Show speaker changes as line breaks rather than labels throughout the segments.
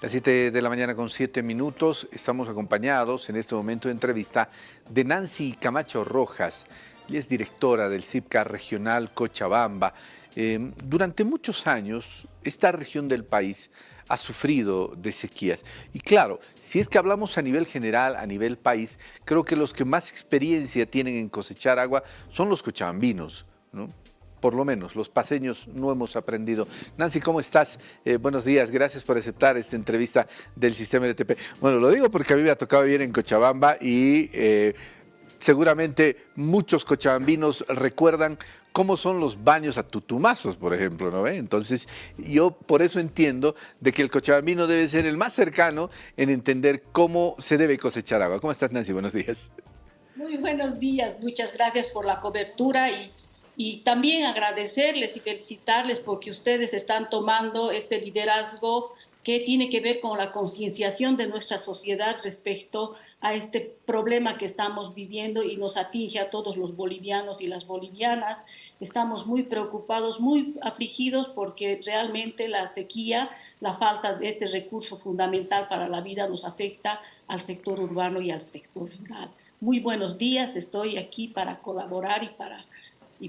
Las 7 de la mañana con 7 minutos. Estamos acompañados en este momento de entrevista de Nancy Camacho Rojas. Ella es directora del CIPCA Regional Cochabamba. Durante muchos años, esta región del país ha sufrido de sequías. Y claro, si es que hablamos a nivel general, a nivel país, creo que los que más experiencia tienen en cosechar agua son los cochabambinos, ¿no? Por lo menos, los paseños no hemos aprendido. Nancy, ¿cómo estás? Buenos días, gracias por aceptar esta entrevista del Sistema LTP. Bueno, lo digo porque a mí me ha tocado vivir en Cochabamba y seguramente muchos cochabambinos recuerdan cómo son los baños a tutumazos, por ejemplo, ¿no ve? Entonces, yo por eso entiendo de que el cochabambino debe ser el más cercano en entender cómo se debe cosechar agua. ¿Cómo estás, Nancy? Buenos días.
Muy buenos días, muchas gracias por la cobertura y también agradecerles y felicitarles porque ustedes están tomando este liderazgo que tiene que ver con la concienciación de nuestra sociedad respecto a este problema que estamos viviendo y nos atinge a todos los bolivianos y las bolivianas. Estamos muy preocupados, muy afligidos porque realmente la sequía, la falta de este recurso fundamental para la vida nos afecta al sector urbano y al sector rural. Muy buenos días, estoy aquí para colaborar y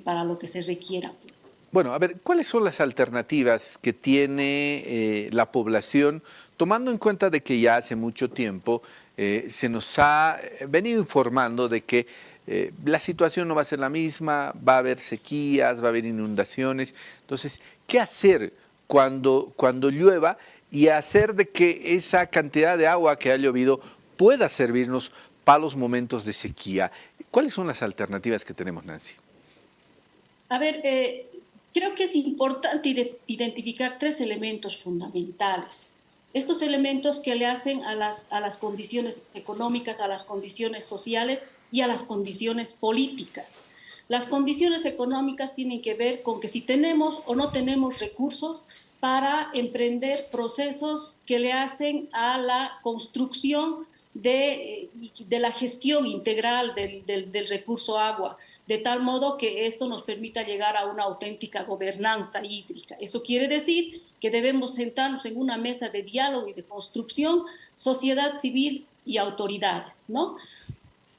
para lo que se requiera, pues.
Bueno, a ver, ¿cuáles son las alternativas que tiene la población, tomando en cuenta de que ya hace mucho tiempo se nos ha venido informando de que la situación no va a ser la misma, va a haber sequías, va a haber inundaciones? Entonces, ¿qué hacer cuando llueva y hacer de que esa cantidad de agua que ha llovido pueda servirnos para los momentos de sequía? ¿Cuáles son las alternativas que tenemos, Nancy?
A ver, creo que es importante identificar tres elementos fundamentales. Estos elementos que le hacen a las condiciones económicas, a las condiciones sociales y a las condiciones políticas. Las condiciones económicas tienen que ver con que si tenemos o no tenemos recursos para emprender procesos que le hacen a la construcción de la gestión integral del recurso agua, de tal modo que esto nos permita llegar a una auténtica gobernanza hídrica. Eso quiere decir que debemos sentarnos en una mesa de diálogo y de construcción, sociedad civil y autoridades, ¿no?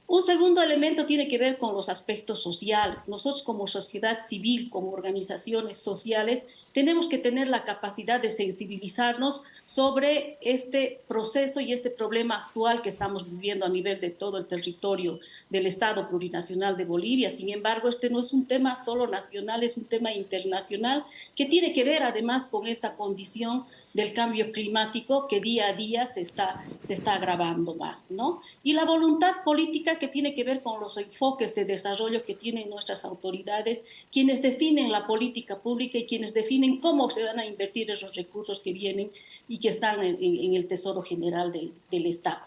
Un segundo elemento tiene que ver con los aspectos sociales. Nosotros como sociedad civil, como organizaciones sociales, tenemos que tener la capacidad de sensibilizarnos sobre este proceso y este problema actual que estamos viviendo a nivel de todo el territorio del Estado Plurinacional de Bolivia. Sin embargo, este no es un tema solo nacional, es un tema internacional que tiene que ver además con esta condición del cambio climático que día a día se está agravando más, ¿no? Y la voluntad política que tiene que ver con los enfoques de desarrollo que tienen nuestras autoridades, quienes definen la política pública y quienes definen cómo se van a invertir esos recursos que vienen y que están en el Tesoro General del Estado.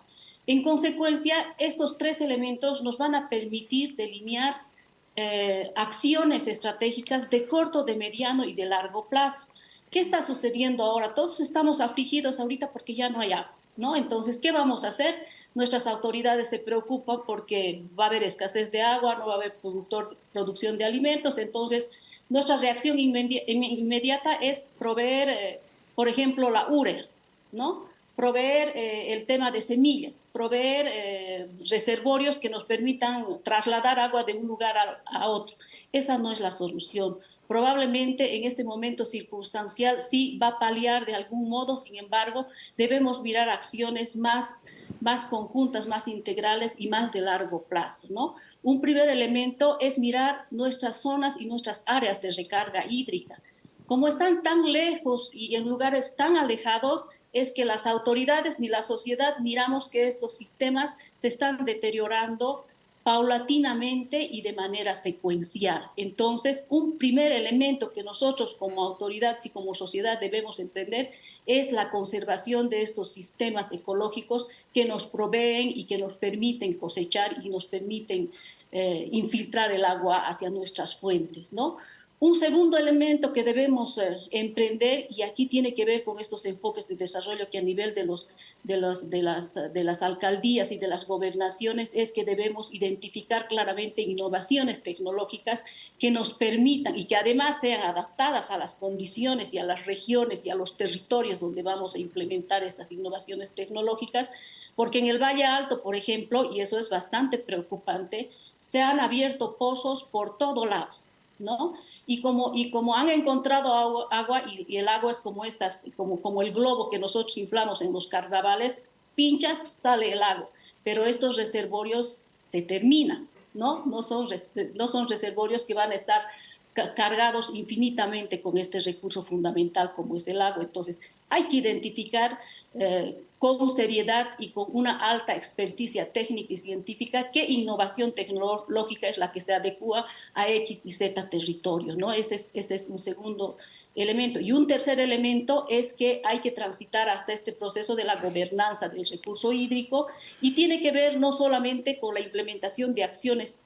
En consecuencia, estos tres elementos nos van a permitir delinear acciones estratégicas de corto, de mediano y de largo plazo. ¿Qué está sucediendo ahora? Todos estamos afligidos ahorita porque ya no hay agua, ¿no? Entonces, ¿qué vamos a hacer? Nuestras autoridades se preocupan porque va a haber escasez de agua, no va a haber producción de alimentos, entonces nuestra reacción inmediata es proveer, por ejemplo, la URE, ¿no? Proveer el tema de semillas, proveer reservorios que nos permitan trasladar agua de un lugar a otro. Esa no es la solución. Probablemente en este momento circunstancial sí va a paliar de algún modo, sin embargo, debemos mirar acciones más conjuntas, más integrales y más de largo plazo, ¿no? Un primer elemento es mirar nuestras zonas y nuestras áreas de recarga hídrica. Como están tan lejos y en lugares tan alejados, es que las autoridades ni la sociedad miramos que estos sistemas se están deteriorando paulatinamente y de manera secuencial. Entonces, un primer elemento que nosotros como autoridad y como sociedad debemos emprender es la conservación de estos sistemas ecológicos que nos proveen y que nos permiten cosechar y nos permiten infiltrar el agua hacia nuestras fuentes, ¿no? Un segundo elemento que debemos emprender, y aquí tiene que ver con estos enfoques de desarrollo que a nivel de las alcaldías y de las gobernaciones, es que debemos identificar claramente innovaciones tecnológicas que nos permitan y que además sean adaptadas a las condiciones y a las regiones y a los territorios donde vamos a implementar estas innovaciones tecnológicas, porque en el Valle Alto, por ejemplo, y eso es bastante preocupante, se han abierto pozos por todo lado, ¿no? Y como han encontrado agua y el agua es como, como el globo que nosotros inflamos en los carnavales, pinchas, sale el agua, pero estos reservorios se terminan, ¿no? No son reservorios que van a estar cargados infinitamente con este recurso fundamental como es el agua. Entonces, hay que identificar con seriedad y con una alta experticia técnica y científica qué innovación tecnológica es la que se adecua a X y Z territorio, ¿no? Ese es un segundo elemento. Y un tercer elemento es que hay que transitar hasta este proceso de la gobernanza del recurso hídrico y tiene que ver no solamente con la implementación de acciones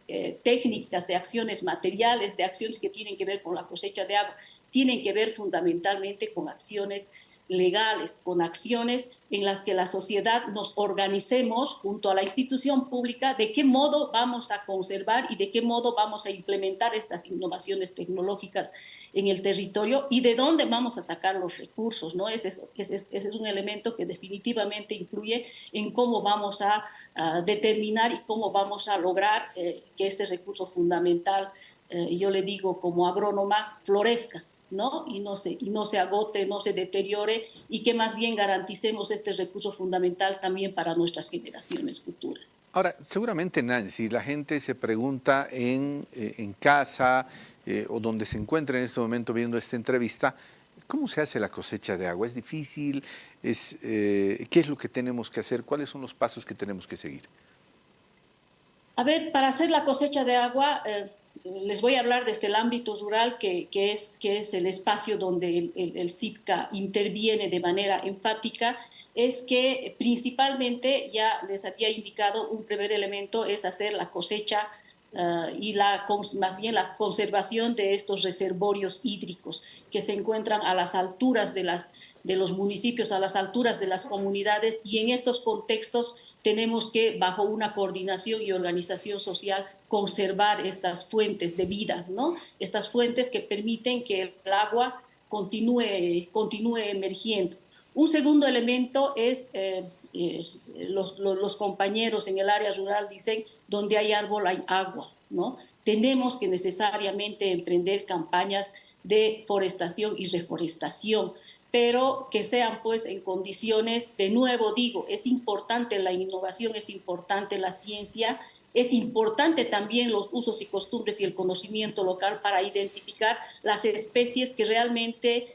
técnicas, de acciones materiales, de acciones que tienen que ver con la cosecha de agua, tienen que ver fundamentalmente con acciones legales, con acciones en las que la sociedad nos organicemos junto a la institución pública de qué modo vamos a conservar y de qué modo vamos a implementar estas innovaciones tecnológicas en el territorio y de dónde vamos a sacar los recursos, ¿no? Ese es un elemento que definitivamente influye en cómo vamos a determinar y cómo vamos a lograr que este recurso fundamental, yo le digo como agrónoma, florezca, ¿no? Y no se agote, no se deteriore y que más bien garanticemos este recurso fundamental también para nuestras generaciones futuras.
Ahora, seguramente, Nancy, la gente se pregunta en casa o donde se encuentra en este momento viendo esta entrevista, ¿cómo se hace la cosecha de agua? ¿Es difícil? ¿Qué es lo que tenemos que hacer? ¿Cuáles son los pasos que tenemos que seguir?
A ver, para hacer la cosecha de agua, les voy a hablar desde el ámbito rural, que es el espacio donde el CIPCA interviene de manera enfática, es que principalmente, ya les había indicado, un primer elemento es hacer la cosecha más bien la conservación de estos reservorios hídricos que se encuentran a las alturas de los municipios, a las alturas de las comunidades, y en estos contextos tenemos que, bajo una coordinación y organización social, conservar estas fuentes de vida, ¿no? Estas fuentes que permiten que el agua continúe emergiendo. Un segundo elemento es, los compañeros en el área rural dicen, donde hay árbol hay agua, ¿no? Tenemos que necesariamente emprender campañas de forestación y reforestación, pero que sean pues en condiciones, de nuevo digo, es importante la innovación, es importante la ciencia, es importante también los usos y costumbres y el conocimiento local para identificar las especies que realmente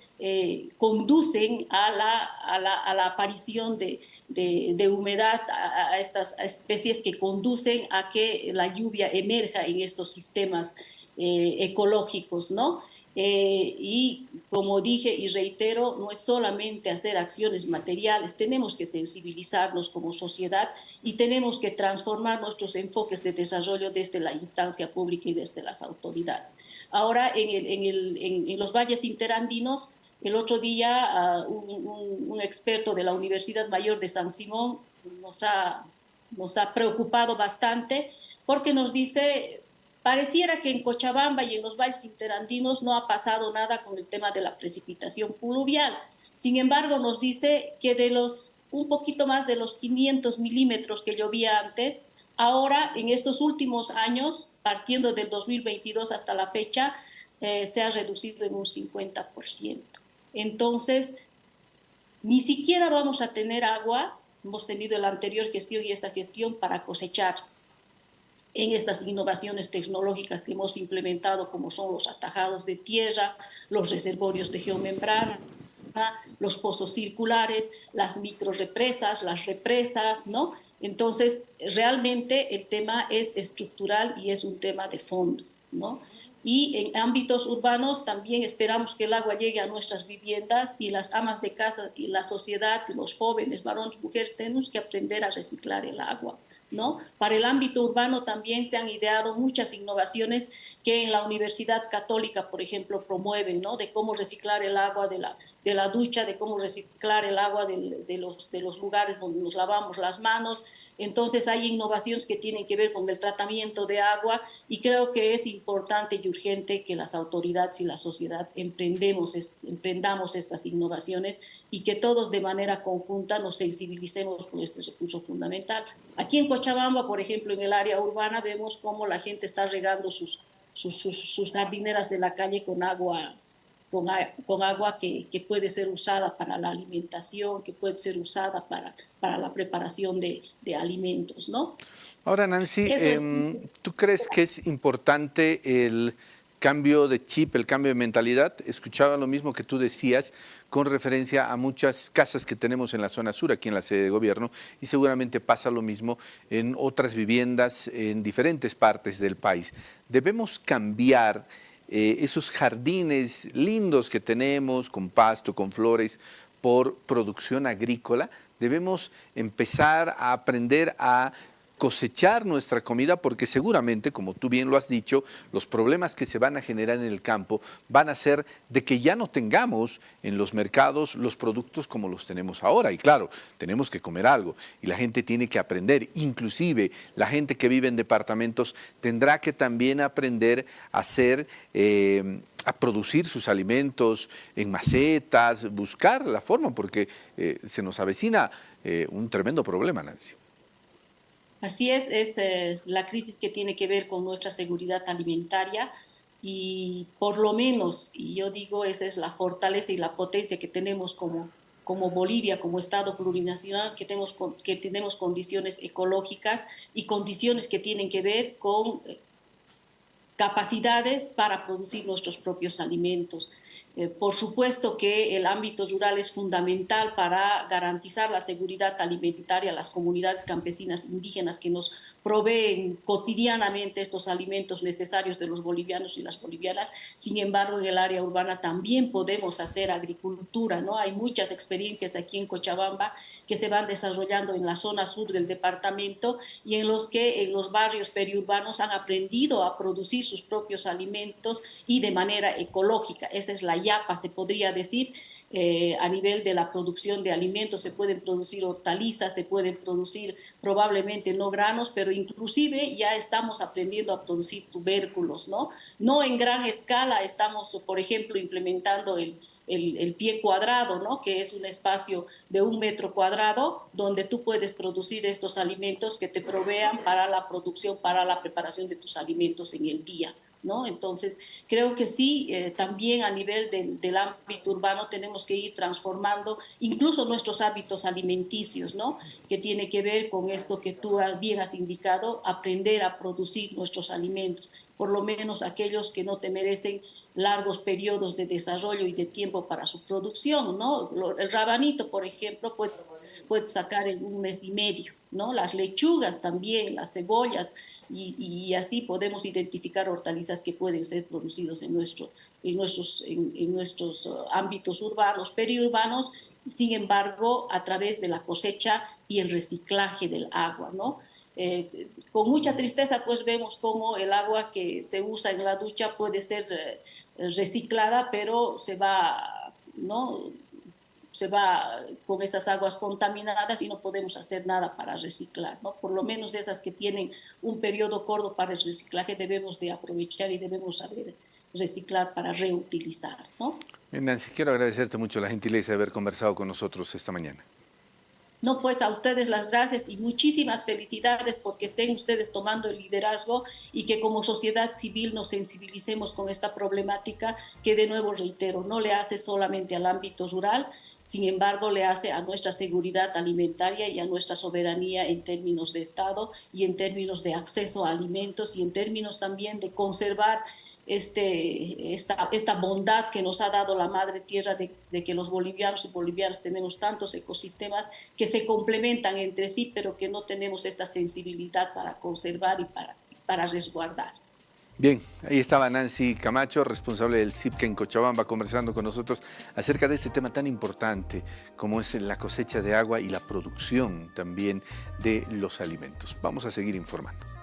conducen a la aparición de humedad, a estas especies que conducen a que la lluvia emerja en estos sistemas ecológicos, ¿no? Y como dije y reitero, no es solamente hacer acciones materiales, tenemos que sensibilizarnos como sociedad y tenemos que transformar nuestros enfoques de desarrollo desde la instancia pública y desde las autoridades. Ahora, en los valles interandinos, el otro día un experto de la Universidad Mayor de San Simón nos ha preocupado bastante porque nos dice: pareciera que en Cochabamba y en los valles interandinos no ha pasado nada con el tema de la precipitación pluvial. Sin embargo, nos dice que un poquito más de los 500 milímetros que llovía antes, ahora en estos últimos años, partiendo del 2022 hasta la fecha, se ha reducido en un 50%. Entonces, ni siquiera vamos a tener agua, hemos tenido la anterior gestión y esta gestión, para cosechar en estas innovaciones tecnológicas que hemos implementado, como son los atajados de tierra, los reservorios de geomembrana, los pozos circulares, las microrepresas, las represas, ¿no? Entonces, realmente el tema es estructural y es un tema de fondo, ¿no? Y en ámbitos urbanos también esperamos que el agua llegue a nuestras viviendas, y las amas de casa y la sociedad, los jóvenes, varones, mujeres, tenemos que aprender a reciclar el agua, ¿no? Para el ámbito urbano también se han ideado muchas innovaciones que en la Universidad Católica, por ejemplo, promueven, ¿no? De cómo reciclar el agua de la ducha, de cómo reciclar el agua de los lugares donde nos lavamos las manos. Entonces hay innovaciones que tienen que ver con el tratamiento de agua y creo que es importante y urgente que las autoridades y la sociedad emprendamos estas innovaciones y que todos de manera conjunta nos sensibilicemos con este recurso fundamental. Aquí en Cochabamba, por ejemplo, en el área urbana, vemos cómo la gente está regando sus jardineras de la calle con agua que puede ser usada para la alimentación, que puede ser usada para la preparación de alimentos, ¿no?
Ahora, Nancy,
Eso,
¿tú crees que es importante el cambio de chip, el cambio de mentalidad? Escuchaba lo mismo que tú decías con referencia a muchas casas que tenemos en la zona sur, aquí en la sede de gobierno, y seguramente pasa lo mismo en otras viviendas en diferentes partes del país. Debemos cambiar esos jardines lindos que tenemos, con pasto, con flores, por producción agrícola. Debemos empezar a aprender a cosechar nuestra comida porque seguramente, como tú bien lo has dicho, los problemas que se van a generar en el campo van a ser de que ya no tengamos en los mercados los productos como los tenemos ahora. Y claro, tenemos que comer algo y la gente tiene que aprender. Inclusive la gente que vive en departamentos tendrá que también aprender a hacer a producir sus alimentos en macetas, buscar la forma, porque se nos avecina un tremendo problema, Nancy.
así es la crisis que tiene que ver con nuestra seguridad alimentaria y por lo menos, y yo digo, esa es la fortaleza y la potencia que tenemos como Bolivia, como Estado plurinacional, que tenemos condiciones ecológicas y condiciones que tienen que ver con capacidades para producir nuestros propios alimentos. Por supuesto que el ámbito rural es fundamental para garantizar la seguridad alimentaria a las comunidades campesinas indígenas que nos proveen cotidianamente estos alimentos necesarios de los bolivianos y las bolivianas. Sin embargo, en el área urbana también podemos hacer agricultura, ¿no? Hay muchas experiencias aquí en Cochabamba que se van desarrollando en la zona sur del departamento y en los que en los barrios periurbanos han aprendido a producir sus propios alimentos y de manera ecológica. Esa es la yapa, se podría decir. A nivel de la producción de alimentos se pueden producir hortalizas, se pueden producir probablemente no granos, pero inclusive ya estamos aprendiendo a producir tubérculos, ¿no? No en gran escala, estamos, por ejemplo, implementando el pie cuadrado, ¿no? Que es un espacio de 1 metro cuadrado donde tú puedes producir estos alimentos que te provean para la producción, para la preparación de tus alimentos en el día, ¿no? Entonces, creo que sí, también a nivel del ámbito urbano tenemos que ir transformando incluso nuestros hábitos alimenticios, ¿no? Que tiene que ver con esto que tú bien has indicado, aprender a producir nuestros alimentos, por lo menos aquellos que no te merecen largos periodos de desarrollo y de tiempo para su producción, ¿no? El rabanito, por ejemplo, puedes sacar en 1 mes y medio, ¿no? Las lechugas también, las cebollas, y así podemos identificar hortalizas que pueden ser producidos en nuestros ámbitos urbanos, periurbanos, sin embargo, a través de la cosecha y el reciclaje del agua, ¿no? Con mucha tristeza pues vemos cómo el agua que se usa en la ducha puede ser reciclada, pero ¿no? Se va con esas aguas contaminadas y no podemos hacer nada para reciclar, ¿no? Por lo menos esas que tienen un periodo corto para el reciclaje debemos de aprovechar y debemos saber reciclar para reutilizar, ¿no?
Bien, Nancy, quiero agradecerte mucho la gentileza de haber conversado con nosotros esta mañana.
No, pues a ustedes las gracias y muchísimas felicidades porque estén ustedes tomando el liderazgo y que como sociedad civil nos sensibilicemos con esta problemática que de nuevo reitero, no le hace solamente al ámbito rural, sin embargo le hace a nuestra seguridad alimentaria y a nuestra soberanía en términos de Estado y en términos de acceso a alimentos y en términos también de conservar esta bondad que nos ha dado la madre tierra de que los bolivianos y bolivianas tenemos tantos ecosistemas que se complementan entre sí, pero que no tenemos esta sensibilidad para conservar y para resguardar.
Bien, ahí estaba Nancy Camacho, responsable del CIPCA en Cochabamba, conversando con nosotros acerca de este tema tan importante como es la cosecha de agua y la producción también de los alimentos. Vamos a seguir informando.